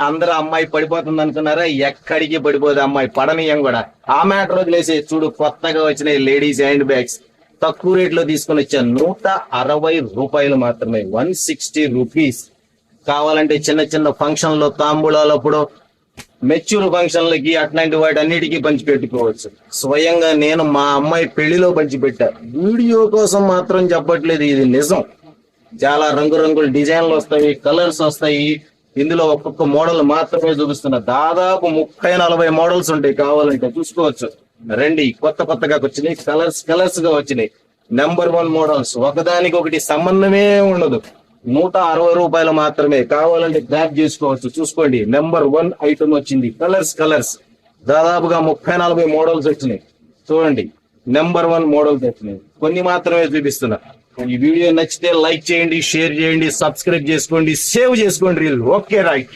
అందరూ అమ్మాయి పడిపోతుంది అనుకున్నారా? ఎక్కడికి పడిపోదు అమ్మాయి, పడనీయం కూడా. ఆ మ్యాటర్ వదిలేసి చూడు, కొత్తగా వచ్చిన లేడీస్ హ్యాండ్ బ్యాగ్స్ తక్కువ రేట్ లో తీసుకుని వచ్చాను. 160 రూపాయలు మాత్రమే, 160 రూపీస్. కావాలంటే చిన్న చిన్న ఫంక్షన్ లో, తాంబూలాలప్పుడు, మెచ్యూర్ ఫంక్షన్లకి, అట్లాంటి వాటి అన్నిటికీ పంచి పెట్టుకోవచ్చు. స్వయంగా నేను మా అమ్మాయి పెళ్లిలో పంచి పెట్టా. వీడియో కోసం మాత్రం చెప్పట్లేదు, ఇది నిజం. చాలా రంగురంగుల డిజైన్లు వస్తాయి, కలర్స్ వస్తాయి. ఇందులో ఒక్కొక్క మోడల్ మాత్రమే చూపిస్తున్నా. దాదాపు 30-40 మోడల్స్ ఉంటాయి, కావాలంటే చూసుకోవచ్చు. రండి, కొత్తగా వచ్చినాయి, కలర్స్ గా వచ్చినాయి. నెంబర్ 1 మోడల్స్, ఒకదానికి ఒకటి సంబంధమే ఉండదు. 160 రూపాయలు మాత్రమే. కావాలంటే గ్రాప్ చేసుకోవచ్చు. చూసుకోండి, నెంబర్ 1 ఐటమ్ వచ్చింది. కలర్స్ దాదాపుగా 30-40 మోడల్స్ వచ్చినాయి. చూడండి, నెంబర్ 1 మోడల్స్ వచ్చినాయి. కొన్ని మాత్రమే చూపిస్తున్నా. ఈ వీడియో నచ్చితే లైక్ చేయండి, షేర్ చేయండి, సబ్స్క్రైబ్ చేసుకోండి, సేవ్ చేసుకోండి. Okay, right.